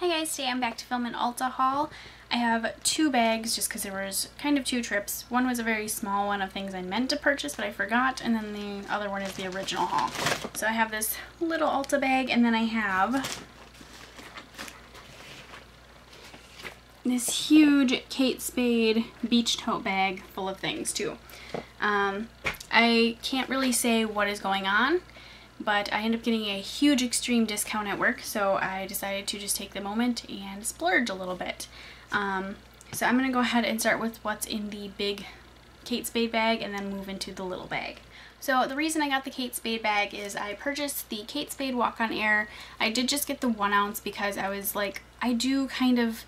Hi guys, today I'm back to film an Ulta haul. I have two bags just because there was kind of two trips. One was a very small one of things I meant to purchase but I forgot, and then the other one is the original haul. So I have this little Ulta bag, and then I have this huge Kate Spade beach tote bag full of things too. I can't really say what is going on, but I ended up getting a huge extreme discount at work, so I decided to just take the moment and splurge a little bit. So I'm going to go ahead and start with what's in the big Kate Spade bag and then move into the little bag. So the reason I got the Kate Spade bag is I purchased the Kate Spade Walk on Air. I did just get the 1 ounce because I was like, I do kind of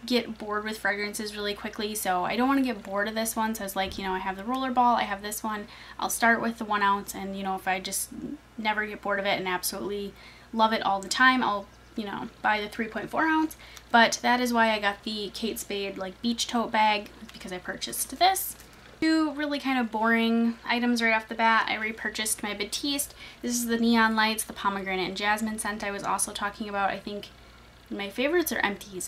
get bored with fragrances really quickly, so I don't want to get bored of this one. So I was like, you know, I have the rollerball, I have this one, I'll start with the 1 ounce, and you know, if I just never get bored of it and absolutely love it all the time, I'll, you know, buy the 3.4 ounce. But that is why I got the Kate Spade like beach tote bag, because I purchased this. Two really kind of boring items right off the bat. I repurchased my Batiste. This is the Neon Lights, the pomegranate and jasmine scent I was also talking about. I think my favorites are empties.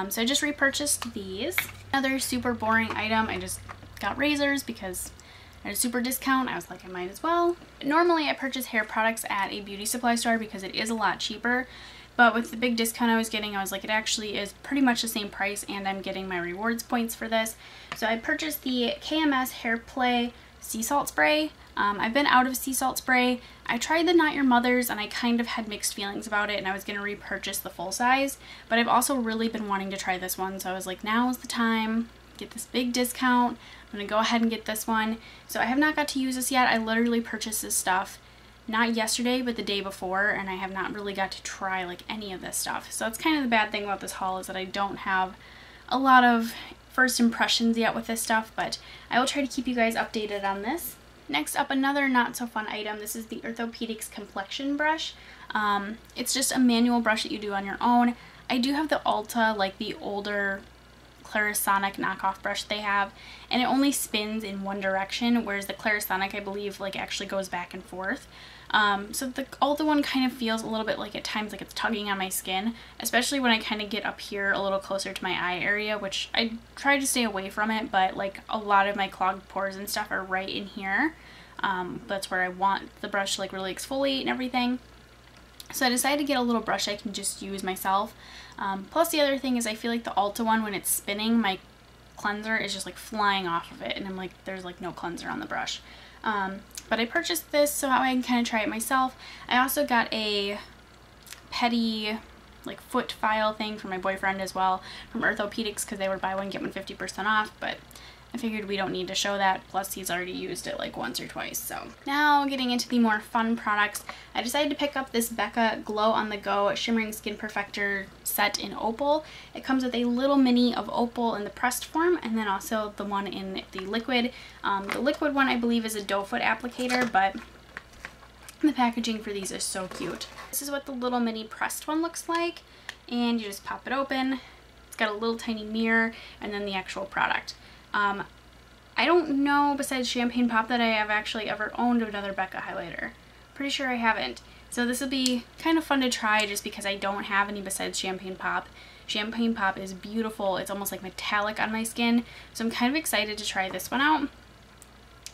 So I just repurchased these. Another super boring item, I just got razors because at a super discount. I was like, I might as well. Normally I purchase hair products at a beauty supply store because it is a lot cheaper, but with the big discount I was getting, I was like, it actually is pretty much the same price and I'm getting my rewards points for this. So I purchased the KMS Hair Play Sea Salt Spray. I've been out of sea salt spray. I tried the Not Your Mother's and I kind of had mixed feelings about it, and I was going to repurchase the full size, but I've also really been wanting to try this one, so I was like, now is the time, get this big discount, I'm going to go ahead and get this one. So I have not got to use this yet. I literally purchased this stuff not yesterday but the day before, and I have not really got to try like any of this stuff. So it's kind of the bad thing about this haul, is that I don't have a lot of first impressions yet with this stuff, but I will try to keep you guys updated on this. Next up, another not so fun item. This is the Therapeutics Complexion brush. It's just a manual brush that you do on your own. I do have the Ulta, like the older Clarisonic knockoff brush they have, and it only spins in one direction, whereas the Clarisonic, I believe, like actually goes back and forth. So the Ulta one kind of feels a little bit like at times like it's tugging on my skin, especially when I kind of get up here a little closer to my eye area, which I try to stay away from it, but like a lot of my clogged pores and stuff are right in here. That's where I want the brush to like really exfoliate and everything. So I decided to get a little brush I can just use myself. Plus the other thing is I feel like the Ulta one, when it's spinning, my cleanser is just like flying off of it, and I'm like, there's like no cleanser on the brush. But I purchased this so that way I can kind of try it myself. I also got a petty like foot file thing for my boyfriend as well from Therapeutics, because they were buy one get one 50% off, but I figured we don't need to show that, plus he's already used it like once or twice. So now getting into the more fun products, I decided to pick up this Becca Glow on the Go Shimmering Skin Perfector set in Opal. It comes with a little mini of Opal in the pressed form, and then also the one in the liquid. The liquid one I believe is a doe foot applicator, but the packaging for these is so cute. This is what the little mini pressed one looks like, and you just pop it open. It's got a little tiny mirror and then the actual product. I don't know, besides Champagne Pop, that I have actually ever owned another Becca highlighter. Pretty sure I haven't. So this will be kind of fun to try just because I don't have any besides Champagne Pop. Champagne Pop is beautiful. It's almost like metallic on my skin. So I'm kind of excited to try this one out.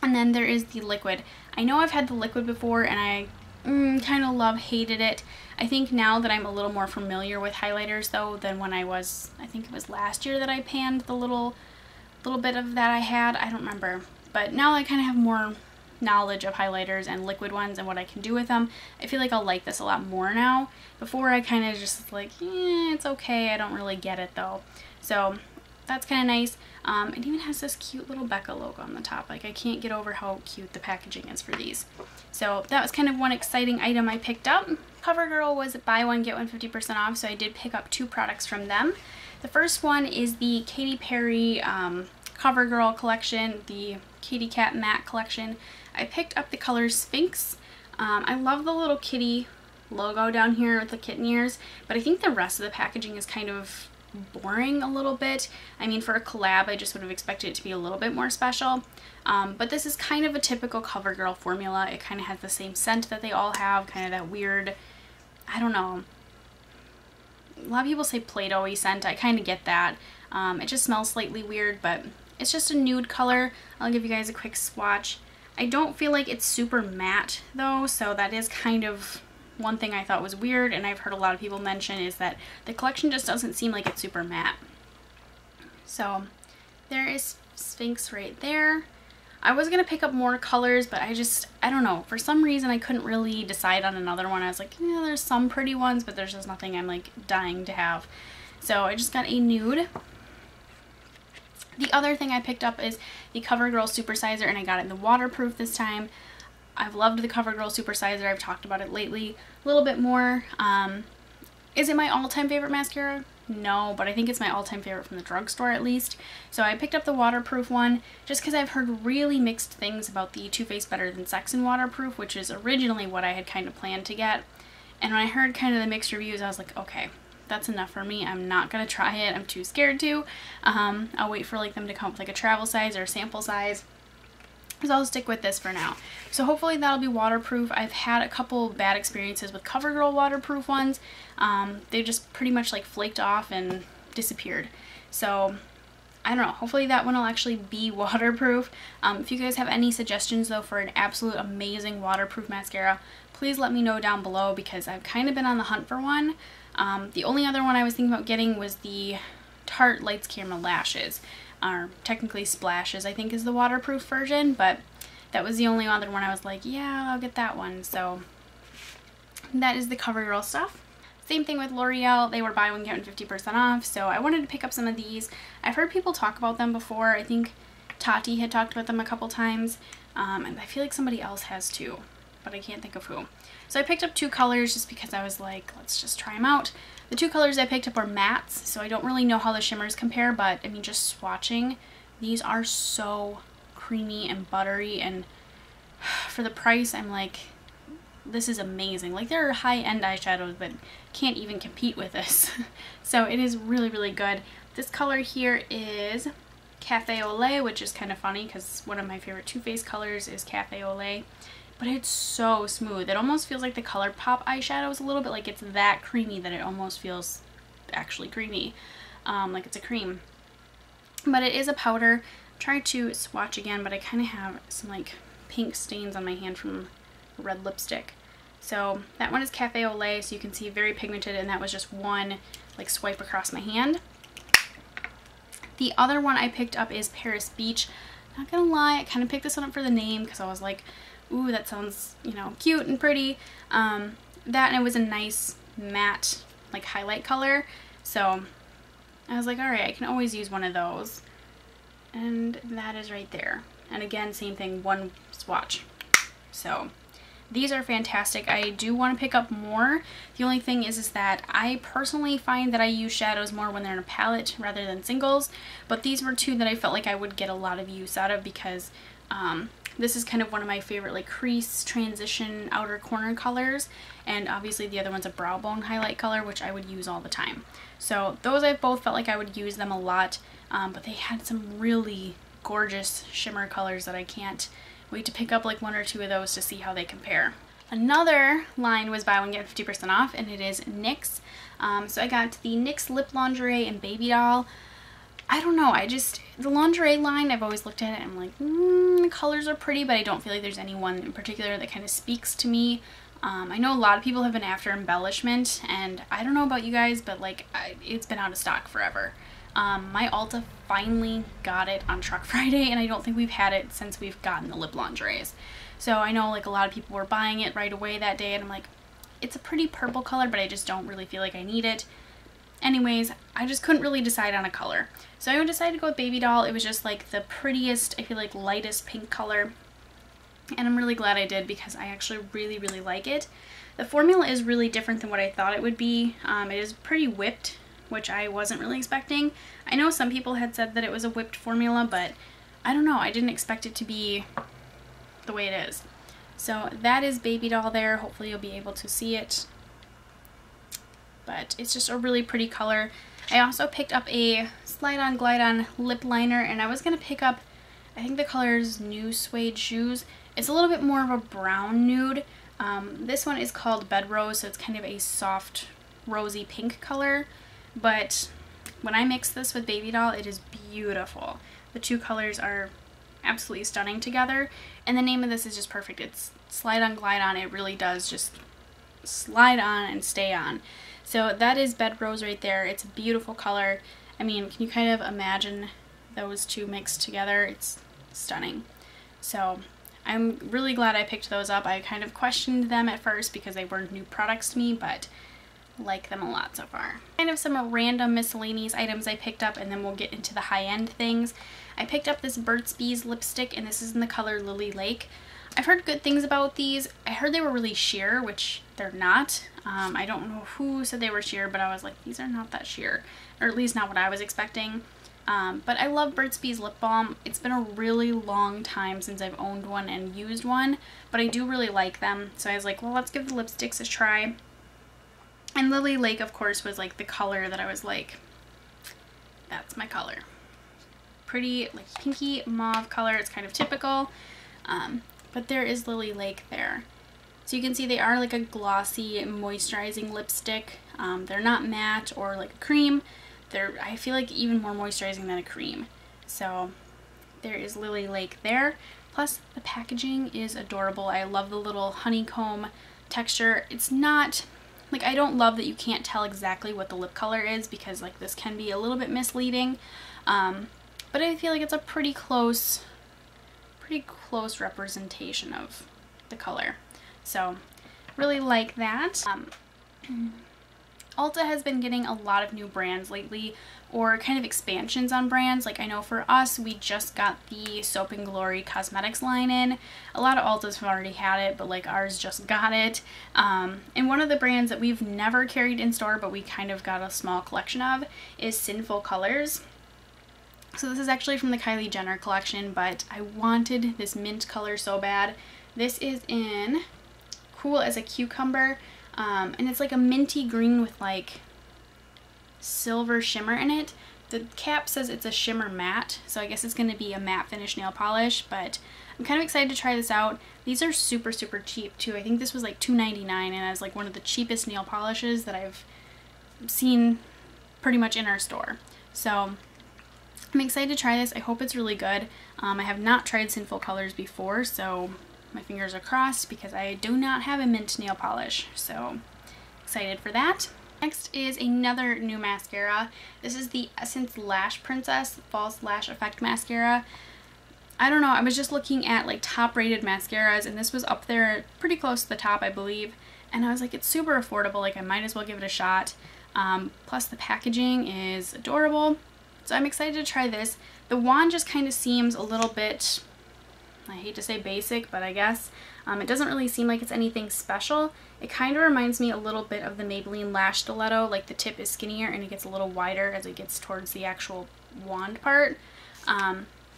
And then there is the liquid. I know I've had the liquid before and I kind of hated it. I think now that I'm a little more familiar with highlighters though than when I was, I think it was last year that I panned the little bit of that I had, I don't remember, but now I kind of have more knowledge of highlighters and liquid ones and what I can do with them. I feel like I'll like this a lot more now. Before I kind of just like, it's okay, I don't really get it though. So that's kind of nice. It even has this cute little Becca logo on the top. Like, I can't get over how cute the packaging is for these. So that was kind of one exciting item I picked up. CoverGirl was buy one get one 50% off, so I did pick up two products from them. The first one is the Katy Perry CoverGirl collection, the Kitty Cat Matte collection. I picked up the color Sphynx. I love the little kitty logo down here with the kitten ears, but I think the rest of the packaging is kind of boring a little bit. I mean, for a collab, I just would have expected it to be a little bit more special. But this is kind of a typical CoverGirl formula. It kind of has the same scent that they all have, kind of that weird, I don't know, lot of people say Play-Doh-y scent. I kind of get that. It just smells slightly weird, but it's just a nude color. I'll give you guys a quick swatch. I don't feel like it's super matte though, so that is kind of one thing I thought was weird, and I've heard a lot of people mention is that the collection just doesn't seem like it's super matte. So there is Sphynx right there. I was going to pick up more colors, but I don't know. For some reason, I couldn't really decide on another one. I was like, yeah, there's some pretty ones, but there's just nothing I'm like dying to have. So I just got a nude. The other thing I picked up is the CoverGirl Supersizer, and I got it in the waterproof this time. I've loved the CoverGirl Supersizer. I've talked about it lately a little bit more. Is it my all-time favorite mascara? No, but I think it's my all-time favorite from the drugstore at least. So I picked up the waterproof one just because I've heard really mixed things about the Too Faced Better Than Sex in waterproof, which is originally what I had kind of planned to get. And when I heard kind of the mixed reviews, I was like, okay, that's enough for me. I'm not going to try it. I'm too scared to. I'll wait for like them to come up with like a travel size or a sample size. So I'll stick with this for now. So hopefully that'll be waterproof. I've had a couple bad experiences with CoverGirl waterproof ones. They just pretty much like flaked off and disappeared. So I don't know. Hopefully that one will actually be waterproof. If you guys have any suggestions though for an absolute amazing waterproof mascara, please let me know down below because I've kind of been on the hunt for one. The only other one I was thinking about getting was the Tarte Lights Camera Lashes. Or technically Splashes, I think is the waterproof version, but that was the only other one I was like, yeah, I'll get that one. So that is the CoverGirl stuff. Same thing with L'Oreal. They were buy one, get one 50% off, so I wanted to pick up some of these. I've heard people talk about them before. I think Tati had talked about them a couple times, and I feel like somebody else has too, but I can't think of who. So I picked up two colors just because I was like, let's just try them out. The two colors I picked up are mattes, so I don't really know how the shimmers compare, but I mean, just swatching, these are so creamy and buttery, and for the price, I'm like, this is amazing. Like, they're high-end eyeshadows, but can't even compete with this. So it is really, really good. This color here is Café au Lait, which is kind of funny because one of my favorite Too Faced colors is Café au Lait. But it's so smooth. It almost feels like the ColourPop eyeshadows a little bit. Like it's that creamy that it almost feels actually creamy. Like it's a cream. But it is a powder. I tried to swatch again, but I kind of have some like pink stains on my hand from red lipstick. So that one is Café au Lait, so you can see very pigmented, and that was just one like swipe across my hand. The other one I picked up is Paris Beach. Not gonna lie, I kind of picked this one up for the name because I was like, ooh, that sounds, you know, cute and pretty. That, and it was a nice matte, like, highlight color. So I was like, alright, I can always use one of those. And that is right there. And again, same thing, one swatch. So these are fantastic. I do want to pick up more. The only thing is that I personally find that I use shadows more when they're in a palette rather than singles. But these were two that I felt like I would get a lot of use out of because this is kind of one of my favorite like crease transition outer corner colors, and obviously the other one's a brow bone highlight color, which I would use all the time. So those I both felt like I would use them a lot, but they had some really gorgeous shimmer colors that I can't wait to pick up like one or two of those to see how they compare. Another line was buy one get 50% off, and it is NYX. So I got the NYX Lip Lingerie and Baby Doll. I don't know, the lingerie line, I've always looked at it and I'm like, the colors are pretty, but I don't feel like there's any one in particular that kind of speaks to me. I know a lot of people have been after embellishment, and I don't know about you guys, but like, it's been out of stock forever. My Ulta finally got it on Truck Friday, and I don't think we've had it since we've gotten the lip lingeries. So I know like a lot of people were buying it right away that day, and I'm like, it's a pretty purple color, but I just don't really feel like I need it. Anyways, I just couldn't really decide on a color. So I decided to go with Baby Doll. It was just like the prettiest, I feel like lightest pink color. And I'm really glad I did because I actually really, really like it. The formula is really different than what I thought it would be. It is pretty whipped, which I wasn't really expecting. I know some people had said that it was a whipped formula, but I don't know. I didn't expect it to be the way it is. So that is Baby Doll there. Hopefully you'll be able to see it. But it's just a really pretty color. I also picked up a Slide On Glide On lip liner, and I was going to pick up, I think the color is New Suede Shoes. It's a little bit more of a brown nude. This one is called Bed Rose, so it's kind of a soft rosy pink color, but when I mix this with Baby Doll, it is beautiful. The two colors are absolutely stunning together, and the name of this is just perfect. It's Slide On Glide On. It really does just slide on and stay on. So that is Bed Rose right there. It's a beautiful color. I mean, can you kind of imagine those two mixed together? It's stunning. So I'm really glad I picked those up. I kind of questioned them at first because they were new products to me, but like them a lot so far. Kind of some random miscellaneous items I picked up, and then we'll get into the high-end things. I picked up this Burt's Bees lipstick, and this is in the color Lily Lake. I've heard good things about these. I heard they were really sheer, which they're not. I don't know who said they were sheer, but I was like, these are not that sheer, or at least not what I was expecting. But I love Burt's Bees lip balm. It's been a really long time since I've owned one and used one, but I do really like them. So I was like, well, let's give the lipsticks a try. And Lily Lake, of course, was like the color that I was like, that's my color. Pretty like pinky mauve color. It's kind of typical, but there is Lily Lake there. So you can see they are like a glossy moisturizing lipstick. They're not matte or like a cream. They're, I feel like, even more moisturizing than a cream. So there is Lily Lake there. Plus the packaging is adorable. I love the little honeycomb texture. It's not like, I don't love that you can't tell exactly what the lip color is, because like this can be a little bit misleading. But I feel like it's a pretty close representation of the color. So really like that. Ulta has been getting a lot of new brands lately, or kind of expansions on brands. Like I know for us, we just got the Soap and Glory cosmetics line in. A lot of Ultas have already had it, but like ours just got it. And one of the brands that we've never carried in store, but we kind of got a small collection of, is Sinful Colors. So this is actually from the Kylie Jenner collection, but I wanted this mint color so bad. This is in Cool as a Cucumber, and it's like a minty green with like silver shimmer in it. The cap says it's a shimmer matte, so I guess it's going to be a matte finish nail polish, but I'm kind of excited to try this out. These are super cheap too. I think this was like $2.99, and it was like one of the cheapest nail polishes that I've seen pretty much in our store. So I'm excited to try this. I hope it's really good. I have not tried Sinful Colors before, so my fingers are crossed because I do not have a mint nail polish. So excited for that. Next is another new mascara. This is the Essence Lash Princess False Lash Effect Mascara. I don't know, I was just looking at like top rated mascaras, and this was up there pretty close to the top, I believe. And I was like, it's super affordable, like I might as well give it a shot. Plus the packaging is adorable. So I'm excited to try this. The wand just kind of seems a little bit, I hate to say basic, but I guess it doesn't really seem like it's anything special. It kind of reminds me a little bit of the Maybelline Lash Stiletto, like the tip is skinnier and it gets a little wider as it gets towards the actual wand part.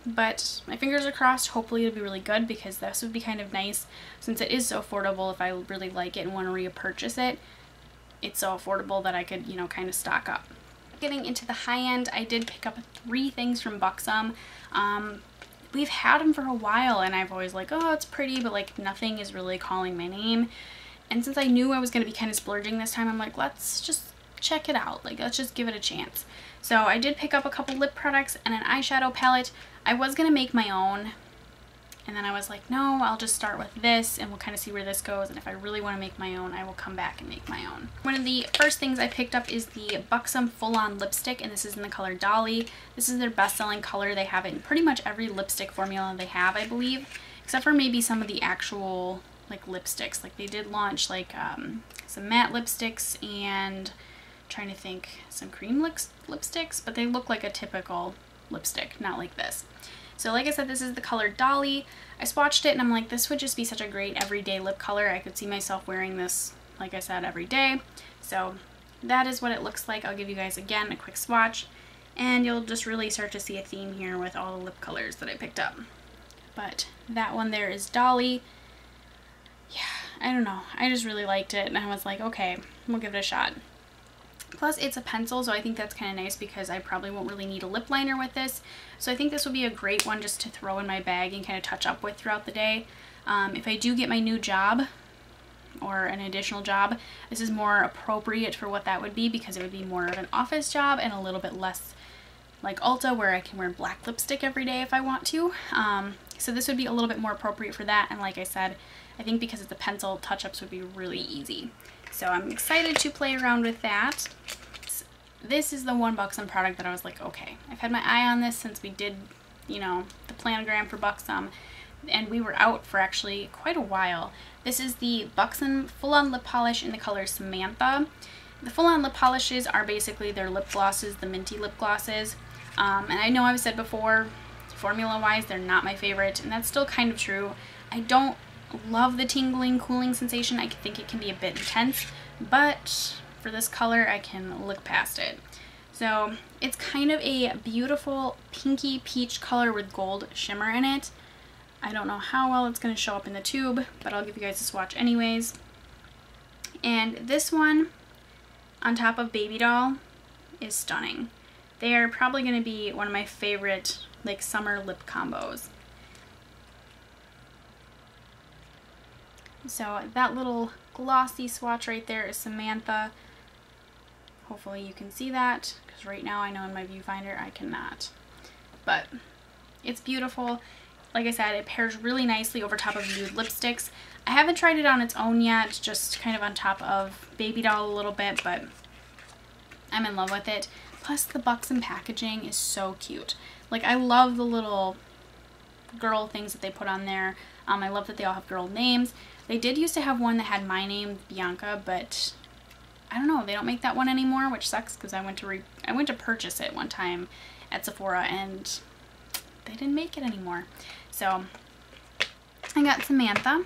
But my fingers are crossed. Hopefully it'll be really good, because this would be kind of nice since it is so affordable. If I really like it and want to repurchase it, it's so affordable that I could, you know, kind of stock up. Getting into the high end, I did pick up 3 things from Buxom. We've had them for a while, and I've always like, oh, it's pretty, but like nothing is really calling my name. And since I knew I was going to be kind of splurging this time, I'm like, let's just check it out. Like, let's just give it a chance. So I did pick up a couple lip products and an eyeshadow palette. I was going to make my own, and then I was like, no, I'll just start with this and we'll kind of see where this goes. And if I really want to make my own, I will come back and make my own. One of the first things I picked up is the Buxom Full On Lipstick, and this is in the color Dolly. This is their best-selling color. They have it in pretty much every lipstick formula they have, I believe, except for maybe some of the actual like lipsticks. Like they did launch like some matte lipsticks and I'm trying to think, some cream lipsticks, but they look like a typical lipstick, not like this. So like I said, this is the color Dolly. I swatched it and I'm like, this would just be such a great everyday lip color. I could see myself wearing this, like I said, every day. So that is what it looks like. I'll give you guys again a quick swatch, and you'll just really start to see a theme here with all the lip colors that I picked up. But that one there is Dolly. Yeah, I don't know. I just really liked it, and I was like, okay, we'll give it a shot. Plus it's a pencil, so I think that's kind of nice because I probably won't really need a lip liner with this. So I think this would be a great one just to throw in my bag and kind of touch up with throughout the day. If I do get my new job, or an additional job, this is more appropriate for what that would be, because it would be more of an office job and a little bit less like Ulta, where I can wear black lipstick every day if I want to. So this would be a little bit more appropriate for that, and like I said, I think because it's a pencil, touch-ups would be really easy. So I'm excited to play around with that. This is the one Buxom product that I was like, okay, I've had my eye on this since we did, you know, the planogram for Buxom, and we were out for actually quite a while. This is the Buxom Full-On Lip Polish in the color Samantha. The full-on lip polishes are basically their lip glosses, the minty lip glosses. And I know I've said before, formula-wise, they're not my favorite, and that's still kind of true. I don't love the tingling, cooling sensation. I think it can be a bit intense, but for this color, I can look past it. So it's kind of a beautiful pinky peach color with gold shimmer in it. I don't know how well it's going to show up in the tube, but I'll give you guys a swatch anyways. And this one, on top of Baby Doll, is stunning. They are probably going to be one of my favorite like summer lip combos. So that little glossy swatch right there is Samantha. Hopefully you can see that, because right now I know in my viewfinder I cannot. But it's beautiful. Like I said, it pairs really nicely over top of nude lipsticks. I haven't tried it on its own yet, just kind of on top of Baby Doll a little bit, but I'm in love with it. Plus the Buxom packaging is so cute. Like, I love the little girl things that they put on there. I love that they all have girl names. They did used to have one that had my name, Bianca, but I don't know, they don't make that one anymore, which sucks, because I went to purchase it one time at Sephora and they didn't make it anymore. So I got Samantha.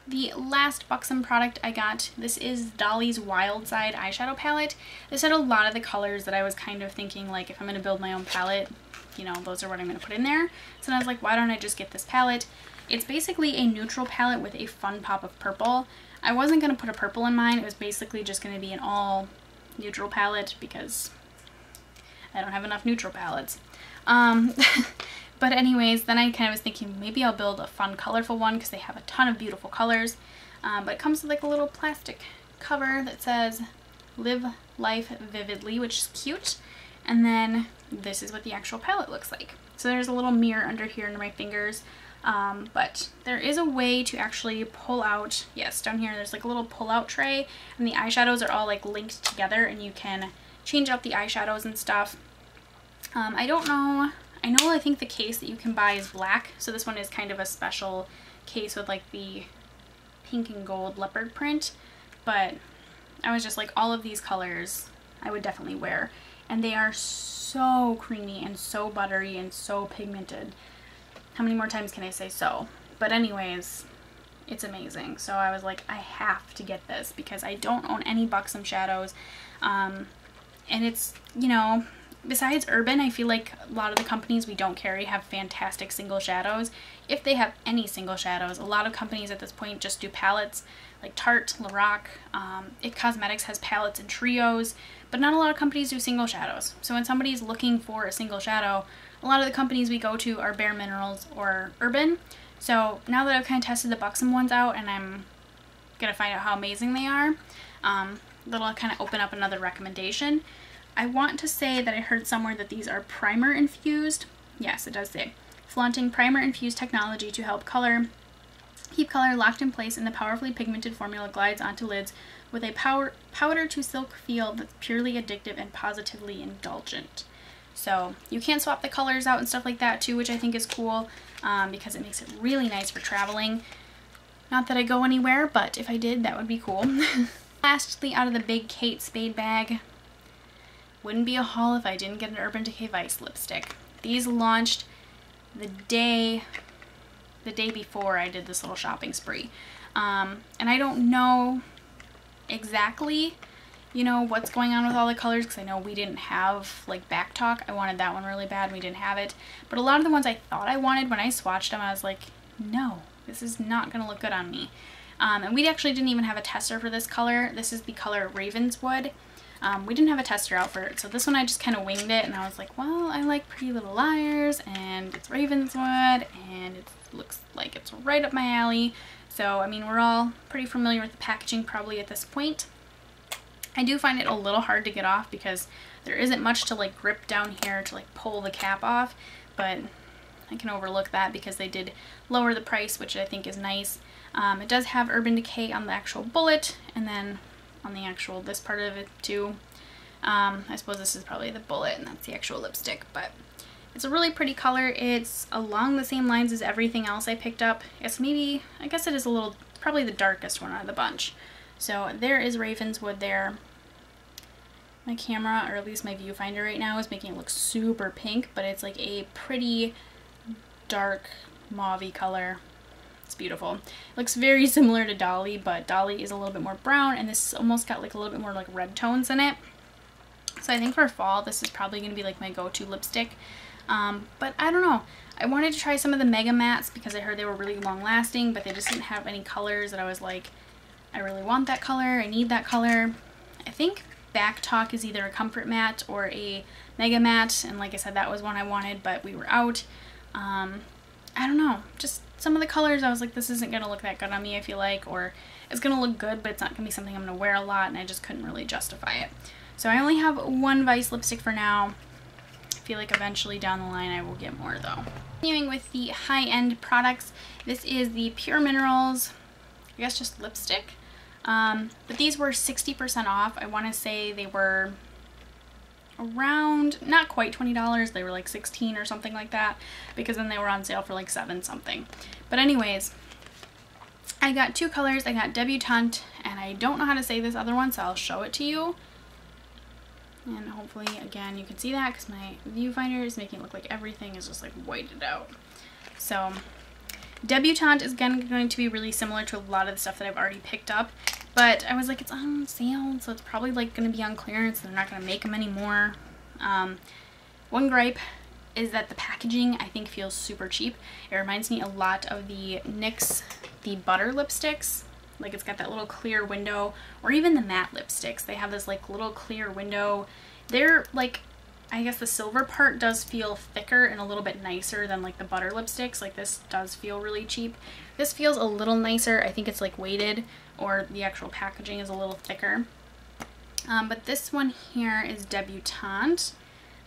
The last Buxom product I got, this is Dolly's Wild Side eyeshadow palette. This had a lot of the colors that I was kind of thinking, like, if I'm going to build my own palette, you know, those are what I'm going to put in there. So I was like, why don't I just get this palette? It's basically a neutral palette with a fun pop of purple. I wasn't going to put a purple in mine. It was basically just going to be an all neutral palette because I don't have enough neutral palettes. But anyways, then I kind of was thinking maybe I'll build a fun colorful one because they have a ton of beautiful colors. But it comes with like a little plastic cover that says Live Life Vividly, which is cute. And then this is what the actual palette looks like. So there's a little mirror under here under my fingers. But there is a way to actually pull out, yes, down here there's like a little pull out tray, and the eyeshadows are all like linked together and you can change out the eyeshadows and stuff. I don't know, I think the case that you can buy is black, so this one is kind of a special case with like the pink and gold leopard print, but I was just like, all of these colors I would definitely wear, and they are so creamy and so buttery and so pigmented. How many more times can I say so? But anyways, it's amazing. So I was like, I have to get this because I don't own any Buxom shadows. And it's, you know, besides Urban, I feel like a lot of the companies we don't carry have fantastic single shadows. If they have any single shadows, a lot of companies at this point just do palettes, like Tarte, Lorac, It Cosmetics has palettes and trios, but not a lot of companies do single shadows. So when somebody's looking for a single shadow, a lot of the companies we go to are Bare Minerals or Urban. So now that I've kind of tested the Buxom ones out and I'm going to find out how amazing they are, that'll kind of open up another recommendation. I want to say that I heard somewhere that these are primer infused. Yes, it does say. Flaunting primer infused technology to help keep color locked in place, and the powerfully pigmented formula glides onto lids with a powder to silk feel that's purely addictive and positively indulgent. So you can swap the colors out and stuff like that too, which I think is cool because it makes it really nice for traveling. Not that I go anywhere, but if I did, that would be cool. Lastly, out of the big Kate Spade bag, wouldn't be a haul if I didn't get an Urban Decay Vice lipstick. These launched the day before I did this little shopping spree. And I don't know exactly, you know, what's going on with all the colors, because I know we didn't have like Back Talk. I wanted that one really bad and we didn't have it. But a lot of the ones I thought I wanted, when I swatched them, I was like, no, this is not going to look good on me. And we actually didn't even have a tester for this color. This is the color Ravenswood. We didn't have a tester out for it, so this one I just kind of winged it, and I was like, well, I like Pretty Little Liars, and it's Ravenswood, and it looks like it's right up my alley, So, I mean, we're all pretty familiar with the packaging probably at this point. I do find it a little hard to get off because there isn't much to like grip down here to like pull the cap off, but I can overlook that because they did lower the price, which I think is nice. It does have Urban Decay on the actual bullet, and then on the actual this part of it too. I suppose this is probably the bullet and that's the actual lipstick, but it's a really pretty color. It's along the same lines as everything else I picked up. It's maybe, I guess it is a little, probably the darkest one out of the bunch. So there is Ravenswood there. My camera, or at least my viewfinder right now, is making it look super pink, but it's like a pretty dark mauve-y color. It's beautiful. It looks very similar to Dolly, but Dolly is a little bit more brown, and this almost got like a little bit more like red tones in it. So I think for fall, this is probably going to be like my go-to lipstick. But I don't know. I wanted to try some of the Mega Mattes because I heard they were really long-lasting, but they just didn't have any colors that I was like, I really want that color, I need that color. I think Back Talk is either a Comfort Matte or a Mega Matte, and like I said, that was one I wanted, but we were out. I don't know, just some of the colors I was like, this isn't going to look that good on me, I feel like, or it's going to look good, but it's not going to be something I'm going to wear a lot, and I just couldn't really justify it. So I only have one Vice lipstick for now. I feel like eventually down the line I will get more though. Continuing with the high-end products, this is the Pure Minerals, I guess just lipstick. But these were 60% off. I want to say they were around, not quite $20, they were like $16 or something like that, because then they were on sale for like $7 something. But anyways, I got two colors. I got Debutante, and I don't know how to say this other one, so I'll show it to you. And hopefully, again, you can see that because my viewfinder is making it look like everything is just like whited out. So Debutante is going to be really similar to a lot of the stuff that I've already picked up, but I was like, it's on sale, so it's probably like going to be on clearance. They're not going to make them anymore. One gripe is that the packaging, I think, feels super cheap. It reminds me a lot of the NYX, the butter lipsticks. Like, it's got that little clear window, or even the matte lipsticks. They have this like little clear window. They're like, I guess the silver part does feel thicker and a little bit nicer than like the butter lipsticks. Like, this does feel really cheap. This feels a little nicer. I think it's like weighted, or the actual packaging is a little thicker. But this one here is Debutante.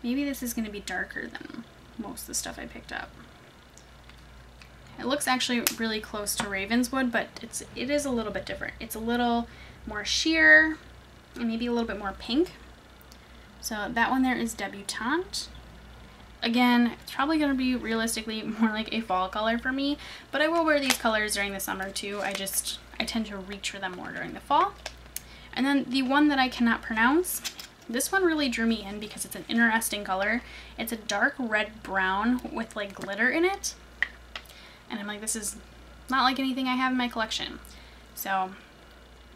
Maybe this is going to be darker than most of the stuff I picked up. It looks actually really close to Ravenswood, but it is a little bit different. It's a little more sheer and maybe a little bit more pink. So that one there is Debutante. Again, it's probably going to be realistically more like a fall color for me, but I will wear these colors during the summer too. I tend to reach for them more during the fall. And then the one that I cannot pronounce, this one really drew me in because it's an interesting color. It's a dark red brown with like glitter in it. And I'm like, this is not like anything I have in my collection. So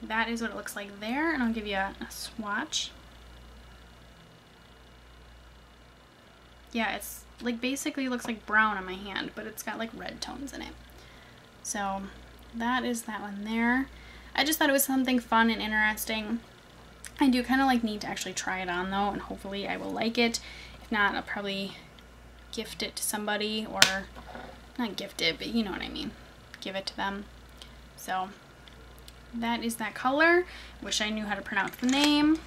that is what it looks like there, and I'll give you a swatch. Yeah, it's like basically looks like brown on my hand, but it's got like red tones in it. So that is that one there. I just thought it was something fun and interesting. I do kind of like need to actually try it on though, and hopefully I will like it. If not, I'll probably gift it to somebody, or not gift it, but you know what I mean. Give it to them. So that is that color. Wish I knew how to pronounce the name,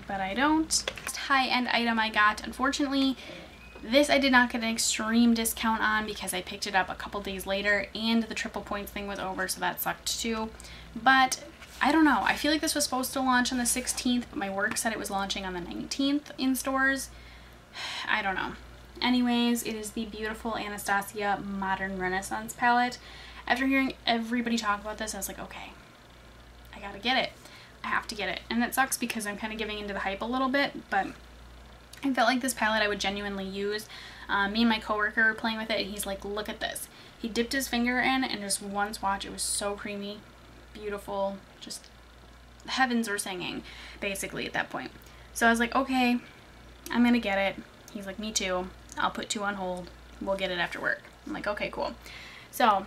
but I don't. Next high-end item I got, unfortunately, this I did not get an extreme discount on because I picked it up a couple days later and the triple points thing was over, so that sucked too. But I don't know. I feel like this was supposed to launch on the 16th, but my work said it was launching on the 19th in stores. I don't know. Anyways, it is the beautiful Anastasia Modern Renaissance palette. After hearing everybody talk about this, I was like, okay, I gotta get it. I have to get it. And it sucks because I'm kind of giving into the hype a little bit, but I felt like this palette I would genuinely use. Me and my coworker were playing with it, and he's like, look at this. He dipped his finger in, and just one swatch, it was so creamy, beautiful, just the heavens were singing, basically, at that point. So I was like, okay, I'm gonna get it. He's like, me too. I'll put 2 on hold. We'll get it after work. I'm like, okay, cool. So,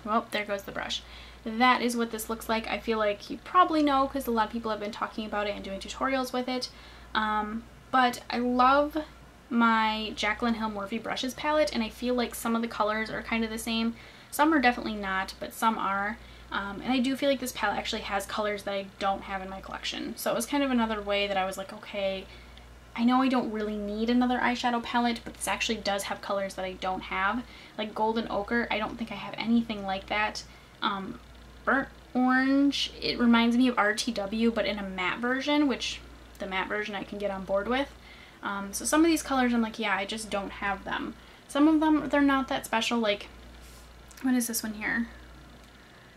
well, there goes the brush. That is what this looks like. I feel like you probably know because a lot of people have been talking about it and doing tutorials with it. But I love my Jaclyn Hill Morphe Brushes palette, and I feel like some of the colors are kind of the same. Some are definitely not, but some are. And I do feel like this palette actually has colors that I don't have in my collection. So it was kind of another way that I was like, okay, I know I don't really need another eyeshadow palette, but this actually does have colors that I don't have. Like Golden Ochre, I don't think I have anything like that. Burnt Orange, it reminds me of RTW, but in a matte version, which the matte version I can get on board with. So some of these colors I'm like, yeah, I just don't have them. Some of them, they're not that special. Like, what is this one here?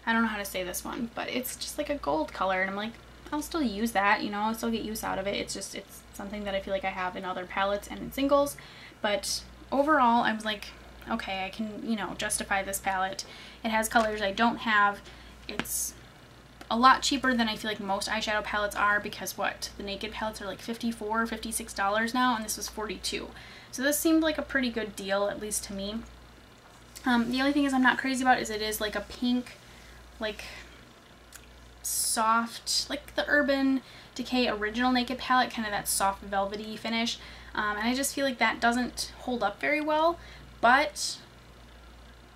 I don't know how to say this one, but it's just like a gold color, and I'm like, I'll still use that, you know, I'll still get use out of it. It's just, it's something that I feel like I have in other palettes and in singles, but overall I was like, okay, I can, you know, justify this palette. It has colors I don't have. It's a lot cheaper than I feel like most eyeshadow palettes are, because what, the Naked palettes are like $54, $56 now, and this was $42. So this seemed like a pretty good deal, at least to me. The only thing is I'm not crazy about is it is like a pink, like soft, like the Urban Decay original Naked palette, kind of that soft velvety finish, and I just feel like that doesn't hold up very well, but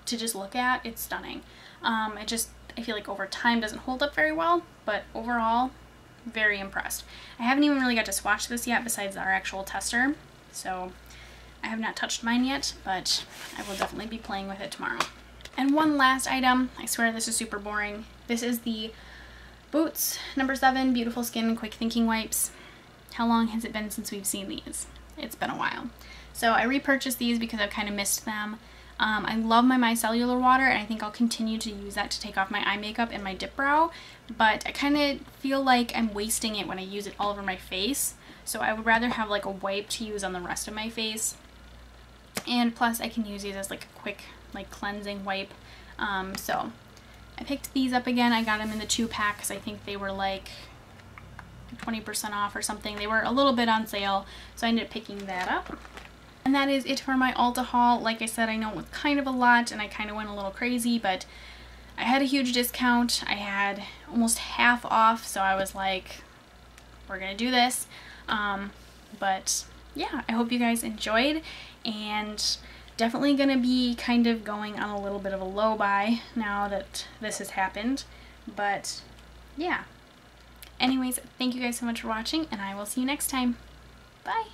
to just look at, it's stunning. I feel like over time doesn't hold up very well, but overall very impressed. I haven't even really got to swatch this yet besides our actual tester, so I have not touched mine yet, but I will definitely be playing with it tomorrow. And one last item, I swear this is super boring. This is the Boots number 7 Beautiful Skin Quick Thinking Wipes. How long has it been since we've seen these? It's been a while. So I repurchased these because I've kind of missed them. I love my micellar water, and I think I'll continue to use that to take off my eye makeup and my dip brow, but I kind of feel like I'm wasting it when I use it all over my face. So I would rather have like a wipe to use on the rest of my face. And plus I can use these as like a quick like cleansing wipe. So I picked these up again. I got them in the 2-pack because I think they were like 20% off or something. They were a little bit on sale, so I ended up picking that up. And that is it for my Ulta haul. Like I said, I know it was kind of a lot and I kind of went a little crazy, but I had a huge discount. I had almost half off, so I was like, we're gonna do this. But yeah, I hope you guys enjoyed, and definitely gonna be kind of going on a little bit of a low buy now that this has happened. But yeah. Anyways, thank you guys so much for watching, and I will see you next time. Bye!